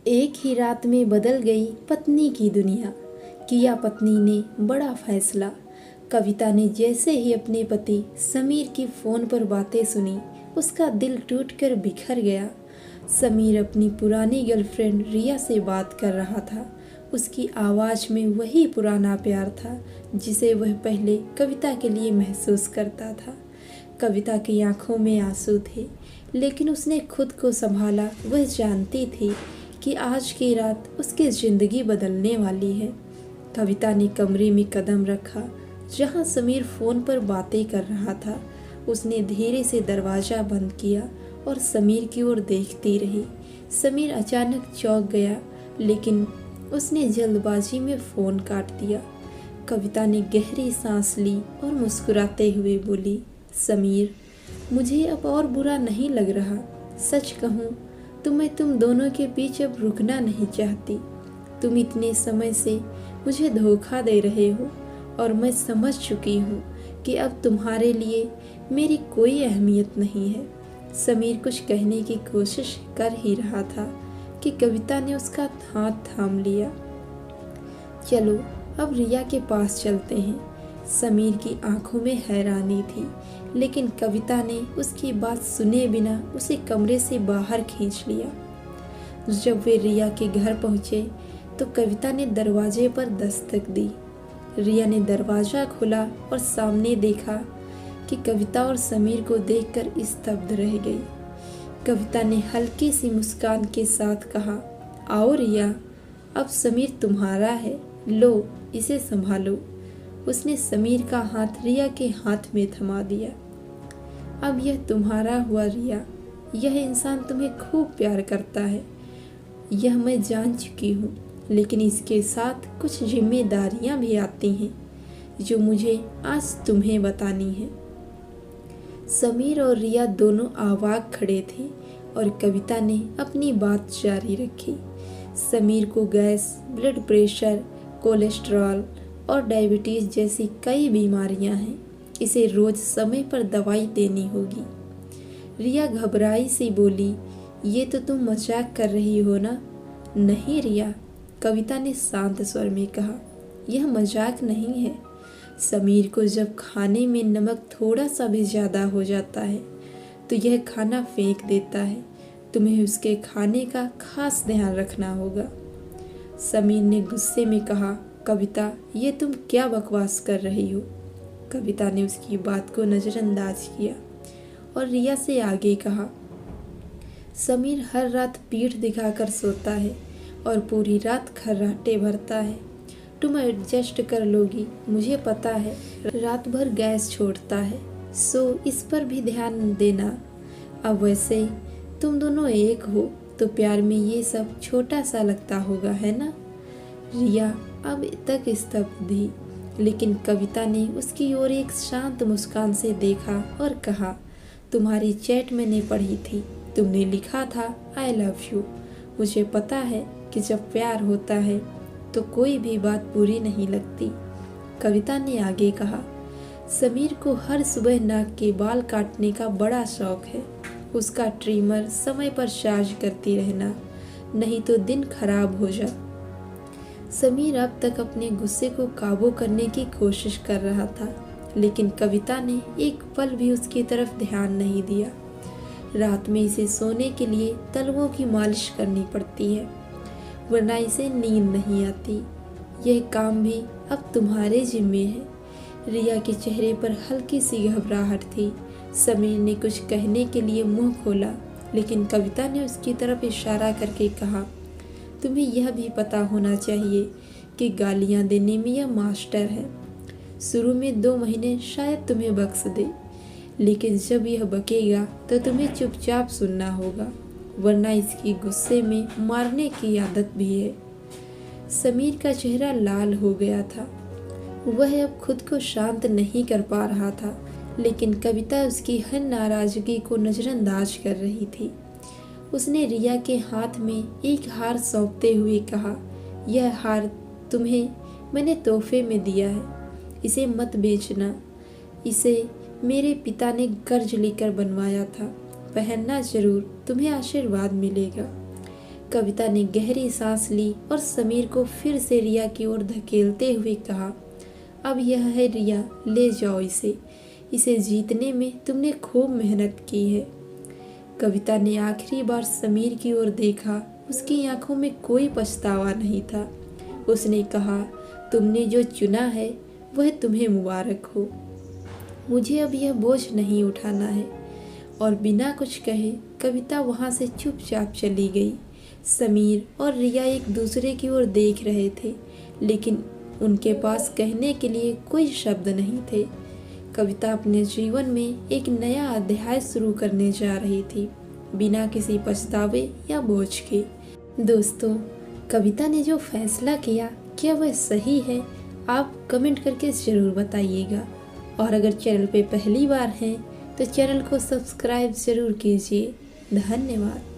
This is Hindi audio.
एक ही रात में बदल गई पत्नी की दुनिया। किया पत्नी ने बड़ा फैसला। कविता ने जैसे ही अपने पति समीर की फोन पर बातें सुनी, उसका दिल टूटकर बिखर गया। समीर अपनी पुरानी गर्लफ्रेंड रिया से बात कर रहा था। उसकी आवाज़ में वही पुराना प्यार था जिसे वह पहले कविता के लिए महसूस करता था। कविता की आंखों में आंसू थे, लेकिन उसने खुद को संभाला। वह जानती थी कि आज की रात उसकी ज़िंदगी बदलने वाली है। कविता ने कमरे में कदम रखा जहां समीर फ़ोन पर बातें कर रहा था। उसने धीरे से दरवाज़ा बंद किया और समीर की ओर देखती रही। समीर अचानक चौंक गया, लेकिन उसने जल्दबाजी में फ़ोन काट दिया। कविता ने गहरी सांस ली और मुस्कुराते हुए बोली, समीर, मुझे अब और बुरा नहीं लग रहा। सच कहूँ तो मैं तुम दोनों के बीच अब रुकना नहीं चाहती। तुम इतने समय से मुझे धोखा दे रहे हो और मैं समझ चुकी हूँ कि अब तुम्हारे लिए मेरी कोई अहमियत नहीं है। समीर कुछ कहने की कोशिश कर ही रहा था कि कविता ने उसका हाथ थाम लिया। चलो अब रिया के पास चलते हैं। समीर की आंखों में हैरानी थी, लेकिन कविता ने उसकी बात सुने बिना उसे कमरे से बाहर खींच लिया। जब वे रिया के घर पहुंचे तो कविता ने दरवाजे पर दस्तक दी। रिया ने दरवाज़ा खोला और सामने देखा कि कविता और समीर को देखकर स्तब्ध रह गई। कविता ने हल्की सी मुस्कान के साथ कहा, आओ रिया, अब समीर तुम्हारा है, लो इसे संभालो। उसने समीर का हाथ रिया के हाथ में थमा दिया। अब यह तुम्हारा हुआ रिया। यह इंसान तुम्हें खूब प्यार करता है, यह मैं जान चुकी हूँ, लेकिन इसके साथ कुछ जिम्मेदारियाँ भी आती हैं जो मुझे आज तुम्हें बतानी है। समीर और रिया दोनों आवाक खड़े थे और कविता ने अपनी बात जारी रखी। समीर को गैस, ब्लड प्रेशर, कोलेस्ट्रॉल और डायबिटीज़ जैसी कई बीमारियां हैं। इसे रोज़ समय पर दवाई देनी होगी। रिया घबराई सी बोली, ये तो तुम मजाक कर रही हो ना? नहीं रिया, कविता ने शांत स्वर में कहा, यह मजाक नहीं है। समीर को जब खाने में नमक थोड़ा सा भी ज़्यादा हो जाता है तो यह खाना फेंक देता है। तुम्हें उसके खाने का खास ध्यान रखना होगा। समीर ने गुस्से में कहा, कविता, ये तुम क्या बकवास कर रही हो? कविता ने उसकी बात को नज़रअंदाज किया और रिया से आगे कहा, समीर हर रात पीठ दिखाकर सोता है और पूरी रात खर्राटे भरता है। तुम एडजस्ट कर लोगी, मुझे पता है। रात भर गैस छोड़ता है, सो इस पर भी ध्यान देना। अब वैसे तुम दोनों एक हो तो प्यार में ये सब छोटा सा लगता होगा, है ना? रिया अब तक स्तब्ध थी, लेकिन कविता ने उसकी ओर एक शांत मुस्कान से देखा और कहा, तुम्हारी चैट मैंने पढ़ी थी। तुमने लिखा था आई लव यू। मुझे पता है कि जब प्यार होता है तो कोई भी बात बुरी नहीं लगती। कविता ने आगे कहा, समीर को हर सुबह नाक के बाल काटने का बड़ा शौक है। उसका ट्रिमर समय पर चार्ज करती रहना, नहीं तो दिन खराब हो जा। समीर अब तक अपने गुस्से को काबू करने की कोशिश कर रहा था, लेकिन कविता ने एक पल भी उसकी तरफ ध्यान नहीं दिया। रात में इसे सोने के लिए तलवों की मालिश करनी पड़ती है, वरना इसे नींद नहीं आती। यह काम भी अब तुम्हारे जिम्मे है। रिया के चेहरे पर हल्की सी घबराहट थी। समीर ने कुछ कहने के लिए मुंह खोला, लेकिन कविता ने उसकी तरफ इशारा करके कहा, तुम्हें यह भी पता होना चाहिए कि गालियां देने में यह मास्टर है। शुरू में 2 महीने शायद तुम्हें बख्श दे, लेकिन जब यह बकेगा तो तुम्हें चुपचाप सुनना होगा, वरना इसकी गुस्से में मारने की आदत भी है। समीर का चेहरा लाल हो गया था। वह अब खुद को शांत नहीं कर पा रहा था, लेकिन कविता उसकी हर नाराजगी को नज़रअंदाज कर रही थी। उसने रिया के हाथ में एक हार सौंपते हुए कहा, यह हार तुम्हें मैंने तोहफे में दिया है। इसे मत बेचना। इसे मेरे पिता ने कर्ज लेकर बनवाया था। पहनना जरूर, तुम्हें आशीर्वाद मिलेगा। कविता ने गहरी सांस ली और समीर को फिर से रिया की ओर धकेलते हुए कहा, अब यह है रिया, ले जाओ इसे। इसे जीतने में तुमने खूब मेहनत की है। कविता ने आखिरी बार समीर की ओर देखा। उसकी आंखों में कोई पछतावा नहीं था। उसने कहा, तुमने जो चुना है वह तुम्हें मुबारक हो। मुझे अब यह बोझ नहीं उठाना है। और बिना कुछ कहे कविता वहाँ से चुपचाप चली गई। समीर और रिया एक दूसरे की ओर देख रहे थे, लेकिन उनके पास कहने के लिए कोई शब्द नहीं थे। कविता अपने जीवन में एक नया अध्याय शुरू करने जा रही थी, बिना किसी पछतावे या बोझ के। दोस्तों, कविता ने जो फैसला किया, क्या वह सही है? आप कमेंट करके ज़रूर बताइएगा। और अगर चैनल पे पहली बार हैं तो चैनल को सब्सक्राइब ज़रूर कीजिए। धन्यवाद।